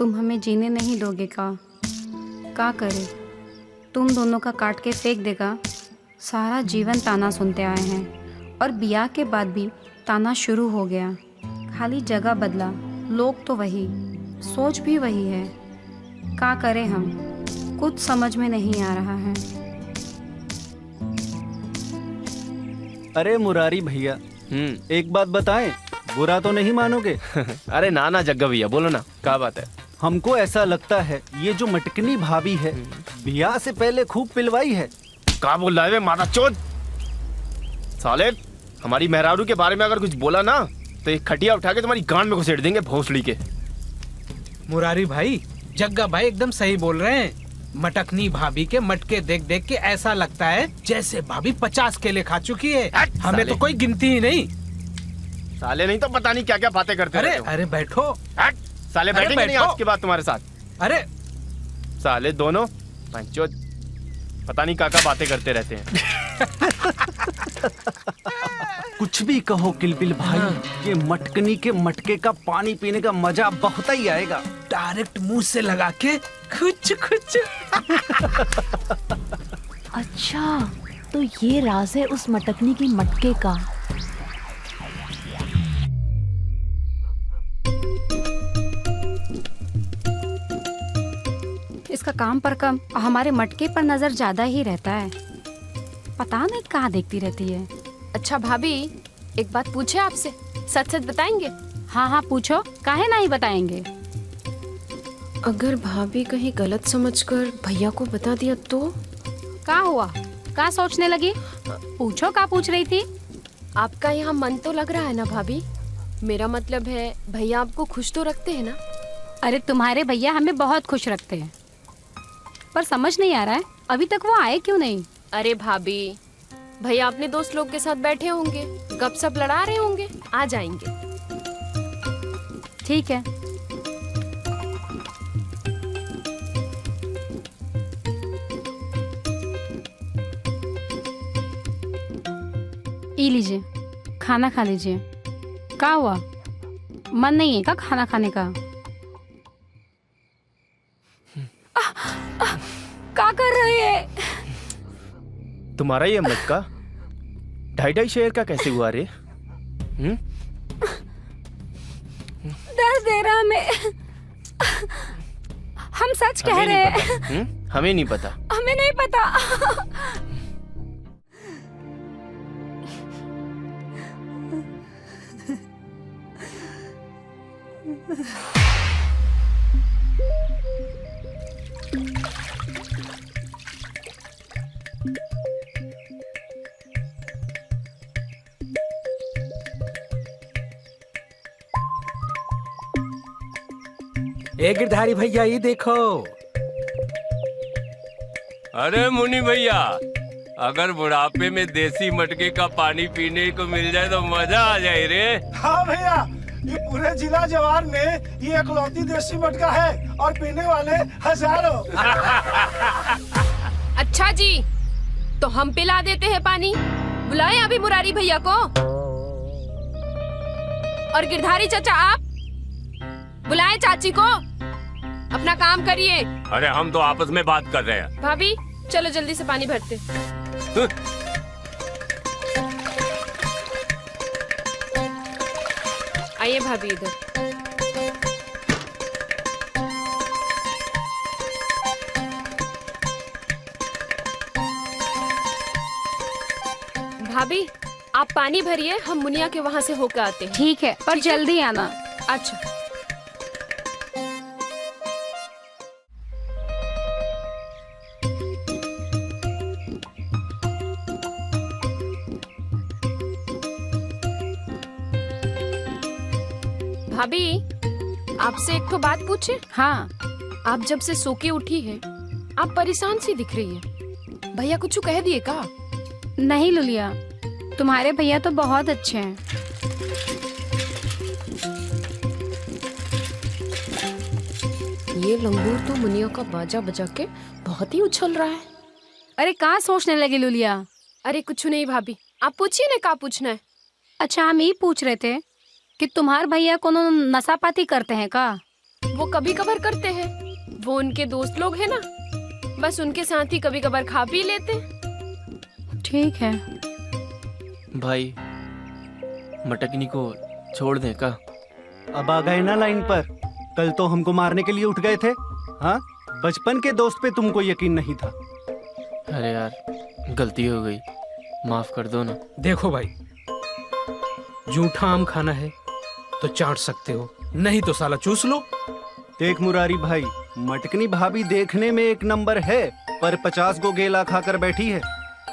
तुम हमें जीने नहीं दोगे का करे? तुम दोनों का काट के फेंक देगा। सारा जीवन ताना सुनते आए हैं और ब्याह के बाद भी ताना शुरू हो गया। खाली जगह बदला, लोग तो वही, सोच भी वही है। का करें हम? कुछ समझ में नहीं आ रहा है। अरे मुरारी भैया, एक बात बताएं, बुरा तो नहीं मानोगे? अरे ना ना जग्गा भैया, बोलो ना, क्या बात है? हमको ऐसा लगता है ये जो मटकनी भाभी है ब्याह से पहले खूब पिलवाई है। क्या बोल रहा है माता चोद? साले, हमारी मेहरारू के बारे में अगर कुछ बोला ना तो एक खटिया उठा के तुम्हारी गांड में घुसेड़ देंगे भोसड़ी के। मुरारी भाई, जग्गा भाई एकदम सही बोल रहे हैं। मटकनी भाभी के मटके देख देख के ऐसा लगता है जैसे भाभी 50 केले खा चुकी है। हमें तो कोई गिनती ही नहीं। साले नहीं तो पता नहीं क्या क्या बातें करते अरे रहते हो। अरे बैठो। साले बैठेंगे नहीं बैठो। आज के बाद तुम्हारे साथ। अरे साले दोनों पंचो पता नहीं क्या क्या बातें करते रहते हैं। कुछ भी कहो किलबिल भाई, ये मटकनी के मटके का पानी पीने का मजा बहुत ही आएगा। डायरेक्ट मुंह से लगा के कुछ कुछ। अच्छा, तो ये राज है उस मटकनी की मटके का। इसका काम पर कम और हमारे मटके पर नजर ज्यादा ही रहता है। पता नहीं कहाँ देखती रहती है। अच्छा भाभी, एक बात पूछे आपसे, सच सच बताएंगे? हाँ हाँ पूछो, काहे नहीं बताएंगे। अगर भाभी कहीं गलत समझकर भैया को बता दिया तो? का हुआ? का सोचने लगी? पूछो, का पूछ रही थी? आपका यहाँ मन तो लग रहा है ना भाभी? मेरा मतलब है भैया आपको खुश तो रखते हैं ना? अरे तुम्हारे भैया हमें बहुत खुश रखते हैं, पर समझ नहीं आ रहा है अभी तक वो आए क्यों नहीं। अरे भाभी, भैया अपने दोस्त लोग के साथ बैठे होंगे, गपशप लड़ा रहे होंगे, आ जाएंगे। ठीक है। ई लीजिए, खाना खा लीजिए। क्या हुआ, मन नहीं है का खाना खाने का? क्या कर रहे हैं? तुम्हारा ये मटका 2.5 शेर का कैसे हुआ रे? दर्द दे रहा हमें। हम सच कह रहे हैं। हमें नहीं पता। हमें नहीं पता। एक गिरधारी भैया, ये देखो। अरे मुनि भैया, अगर बुढ़ापे में देसी मटके का पानी पीने को मिल जाए तो मजा आ जाए रे। हाँ भैया, ये पूरे जिला जवार में ये इकलौती देसी मटका है और पीने वाले हजारों। अच्छा जी, तो हम पिला देते हैं पानी। बुलाएं अभी मुरारी भैया को। और गिरधारी चाचा, आप बुलाएं चाची को। अपना काम करिए। अरे हम तो आपस में बात कर रहे हैं। भाभी चलो जल्दी से पानी भरते। आइए भाभी इधर। भाभी आप पानी भरिए, हम मुनिया के वहाँ से होकर आते हैं। ठीक है, पर जल्दी आना। अच्छा। भाभी आपसे एक तो बात पूछे? हाँ। आप जब से सो के उठी है, आप परेशान सी दिख रही है। भैया कुछ कह दिए का? नहीं लुलिया, तुम्हारे भैया तो बहुत अच्छे हैं। ये लंगूर तो मुनिया का बाजा बजा के बहुत ही उछल रहा है। अरे कहाँ सोचने लगी लुलिया? अरे कुछ नहीं भाभी, आप पूछिए ना, क्या पूछना है। अच्छा, हम ये पूछ रहे थे कि तुम्हारे भैया कोनो नशा पाती करते हैं का? वो कभी कभार करते हैं। वो उनके दोस्त लोग हैं ना, बस उनके साथ ही कभी कभार खा पी लेते हैं। ठीक है। भाई मटकनी को छोड़ दें का? अब आ गए ना लाइन पर। कल तो हमको मारने के लिए उठ गए थे। हाँ, बचपन के दोस्त पे तुमको यकीन नहीं था। अरे यार गलती हो गई, माफ कर दो ना। देखो भाई, जूठा आम खाना है तो चाट सकते हो, नहीं तो साला चूस लो। देख मुरारी भाई, मटकनी भाभी देखने में एक नंबर है, पर 50 गो गेला खाकर बैठी है।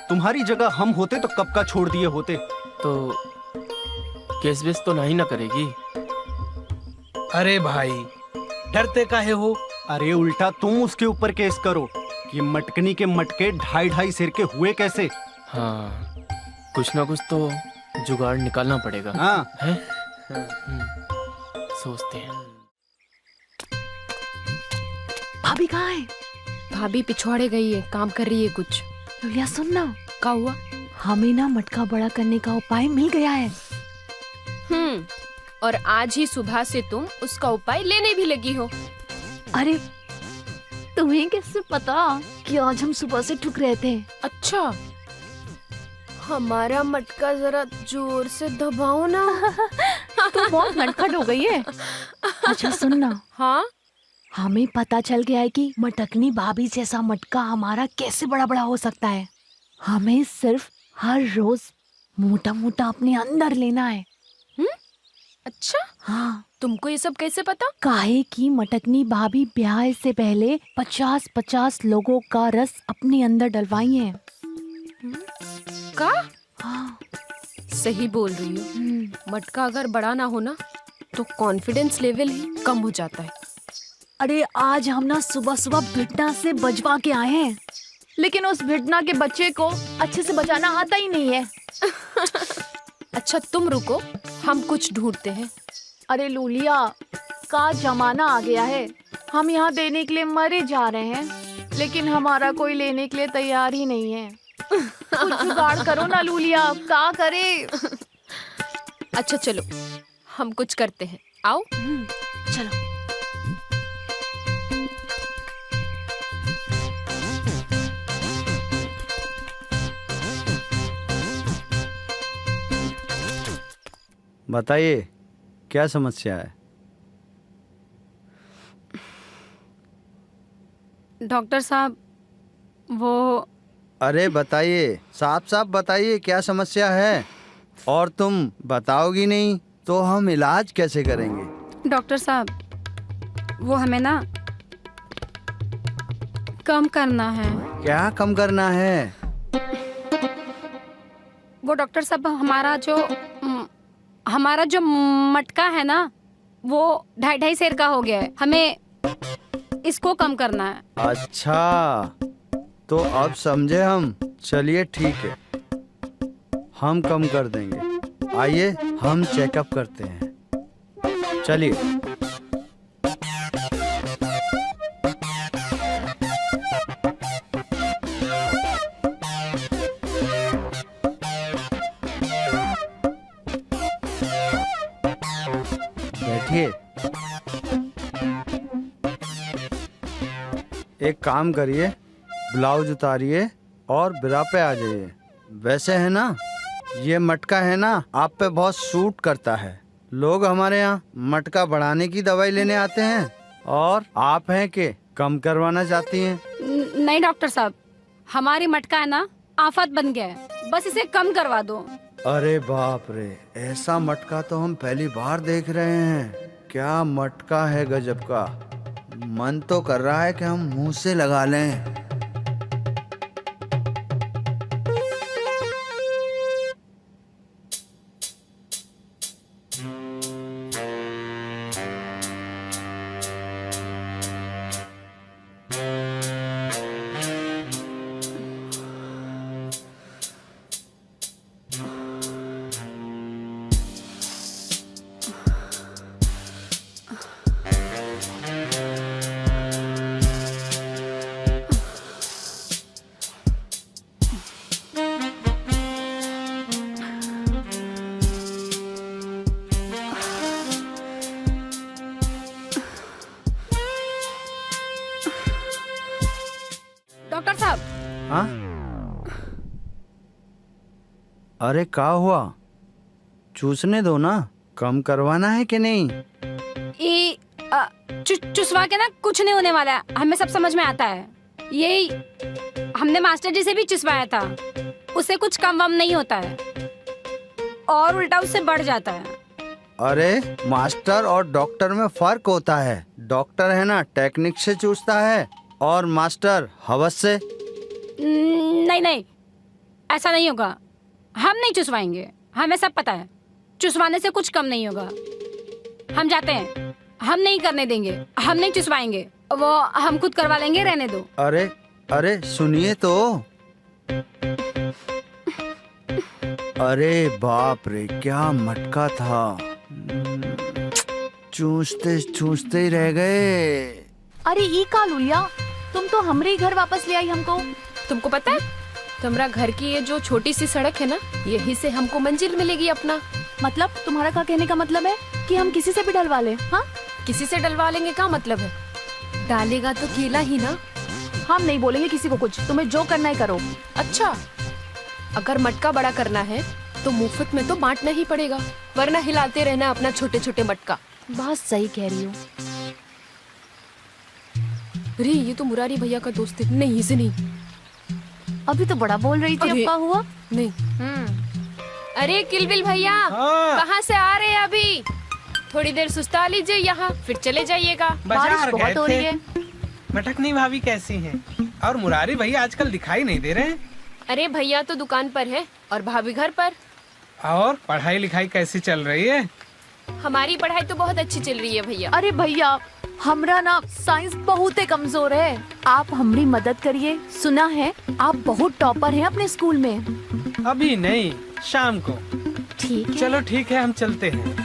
तुम्हारी जगह हम होते तो कब का छोड़ दिए होते। तो केस बेस तो नहीं ना करेगी? अरे भाई डरते काहे हो? अरे उल्टा तुम उसके ऊपर केस करो। ये मटकनी के मटके 2.5 सिर के हुए कैसे? हाँ, कुछ ना कुछ तो जुगाड़ निकालना पड़ेगा। हाँ है? सोचते हैं। भाभी कहाँ है? भाभी पिछवाड़े गई है, काम कर रही है कुछ। लुलिया सुन ना, क्या हुआ? हमें ना मटका बड़ा करने का उपाय मिल गया है। और आज ही सुबह से तुम उसका उपाय लेने भी लगी हो। अरे तुम्हें कैसे पता कि आज हम सुबह से ठुक रहे थे? अच्छा, हमारा मटका जरा जोर से दबाओ ना। तो बहुत नटखट हो गई है। अच्छा सुन ना, हाँ, हमें पता चल गया है कि मटकनी भाभी जैसा मटका हमारा कैसे बड़ा बड़ा हो सकता है। हमें सिर्फ हर रोज मोटा मोटा अपने अंदर लेना है। अच्छा, हाँ, तुमको ये सब कैसे पता? काहे की मटकनी भाभी ब्याह से पहले 50-50 लोगों का रस अपने अंदर डलवाई है। का? हाँ, सही बोल रही हो। मटका अगर बड़ा ना हो ना तो कॉन्फिडेंस लेवल ही कम हो जाता है। अरे आज हम ना सुबह सुबह भिटना से बजवा के आए हैं, लेकिन उस भिटना के बच्चे को अच्छे से बजाना आता ही नहीं है। अच्छा तुम रुको, हम कुछ ढूंढते हैं। अरे लूलिया, का जमाना आ गया है। हम यहाँ देने के लिए मरे जा रहे हैं, लेकिन हमारा कोई लेने के लिए तैयार ही नहीं है। कुछ जुगाड़ करो ना लूलिया, का करे? अच्छा चलो, हम कुछ करते हैं, आओ। चलो। बताइए, क्या समस्या है? डॉक्टर साहब, वो अरे बताइए, साफ साफ बताइए क्या समस्या है। और तुम बताओगी नहीं तो हम इलाज कैसे करेंगे? डॉक्टर साहब, वो हमें ना कम करना है। क्या कम करना है? वो डॉक्टर साहब, हमारा जो मटका है ना, वो 2.5 सेर का हो गया है। हमें इसको कम करना है। अच्छा, तो अब समझे हम। चलिए ठीक है, हम कम कर देंगे। आइए हम चेकअप करते हैं। चलिए। बैठिए। एक काम करिए, ब्लाउज उतारिए और बिरा पे आ जाइए। वैसे है ना, ये मटका है ना, आप पे बहुत सूट करता है। लोग हमारे यहाँ मटका बढ़ाने की दवाई लेने आते हैं, और आप हैं कि कम करवाना चाहती हैं। नहीं डॉक्टर साहब, हमारी मटका है ना, आफत बन गया है। बस इसे कम करवा दो। अरे बाप रे, ऐसा मटका तो हम पहली बार देख रहे हैं। क्या मटका है गजब का। मन तो कर रहा है कि हम मुंह से लगा लें। हाँ? अरे क्या हुआ? चूसने दो ना, कम करवाना है कि नहीं? चुसवा के ना कुछ नहीं होने वाला है, हमें सब समझ में आता है। यही हमने मास्टर जी से भी चुसवाया था, उसे कुछ कम वम नहीं होता है और उल्टा उससे बढ़ जाता है। अरे मास्टर और डॉक्टर में फर्क होता है। डॉक्टर है ना टेक्निक से चूसता है और मास्टर हवस से। नहीं नहीं, ऐसा नहीं होगा, हम नहीं चुसवाएंगे, हमें सब पता है, चुसवाने से कुछ कम नहीं होगा। हम जाते हैं, हम नहीं करने देंगे, हम नहीं चुसवाएंगे, वो हम खुद करवा लेंगे, रहने दो। अरे अरे सुनिए तो। अरे बाप रे, क्या मटका था। चूसते चूसते ही रह गए। अरे ई का लुलिया, तुम तो हमरे ही घर वापस ले आई हमको। तुमको पता है, तुम्हारा घर की ये जो छोटी सी सड़क है ना, यही से हमको मंजिल मिलेगी अपना। मतलब तुम्हारा क्या कहने का मतलब है कि हम किसी से भी डलवा ले? हाँ, किसी से डलवा लेंगे क्या मतलब है? डालेगा तो केला ही ना। हम नहीं बोलेंगे किसी को कुछ, तुम्हें जो करना है करो। अच्छा, अगर मटका बड़ा करना है तो मुफ्त में तो बांटना ही पड़ेगा, वरना हिलाते रहना अपना छोटे छोटे मटका। बहुत सही कह रही हो। अरे ये तो मुरारी भैया का दोस्त है। नहीं इसे नहीं। अभी तो बड़ा बोल रही थी, अब अरे। क्या हुआ? नहीं। अरे किलबिल भैया, कहाँ से आ रहे हैं अभी? थोड़ी देर सुस्ता लीजिए यहाँ, फिर चले जाइएगा। बाजार बारिश बहुत हो गए रही थे। है। मटकनी भाभी कैसी हैं? और मुरारी भैया आजकल दिखाई नहीं दे रहे हैं। अरे भैया तो दुकान पर है और भाभी घर पर। और पढ़ाई लिखाई कैसी चल रही है? हमारी पढ़ाई तो बहुत अच्छी चल रही है भैया। अरे भैया, हमरा ना साइंस बहुत ही कमजोर है, आप हमारी मदद करिए। सुना है आप बहुत टॉपर हैं अपने स्कूल में। अभी नहीं, शाम को। ठीक है। चलो ठीक है, हम चलते हैं।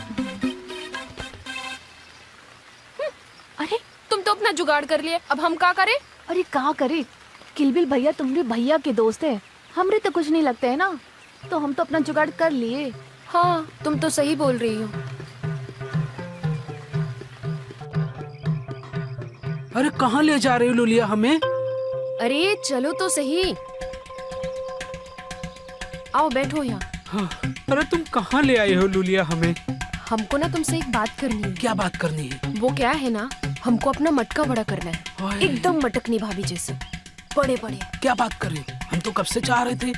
अरे तुम तो अपना जुगाड़ कर लिए, अब हम क्या करें? अरे कहाँ करे, किलबिल भैया तुम्हारे भैया के दोस्त है, हमरे तो कुछ नहीं लगते है ना, तो हम तो अपना जुगाड़ कर लिए। हाँ, तुम तो सही बोल रही हो। अरे कहाँ ले जा रही हो लुलिया हमें? अरे चलो तो सही, आओ बैठो यहाँ। हाँ, अरे तुम कहाँ ले आई हो लुलिया हमें? हमको ना तुमसे एक बात करनी है। क्या बात करनी है? वो क्या है ना, हमको अपना मटका बड़ा करना है, ओए। एकदम मटकनी भाभी जैसे, बड़े बड़े। क्या बात कर रही हो? हम तो कब से चाह रहे थे।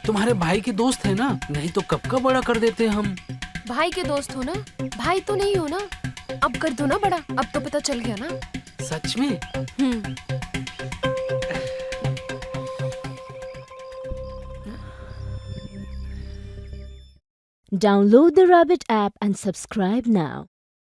तुम्हारे भाई के दोस्त है ना, नहीं तो कब का बड़ा कर देते हम। भाई के दोस्त हो ना, भाई तो नहीं हो ना, अब कर दो ना बड़ा, अब तो पता चल गया ना। सच में? Download the Rabbit app and subscribe now.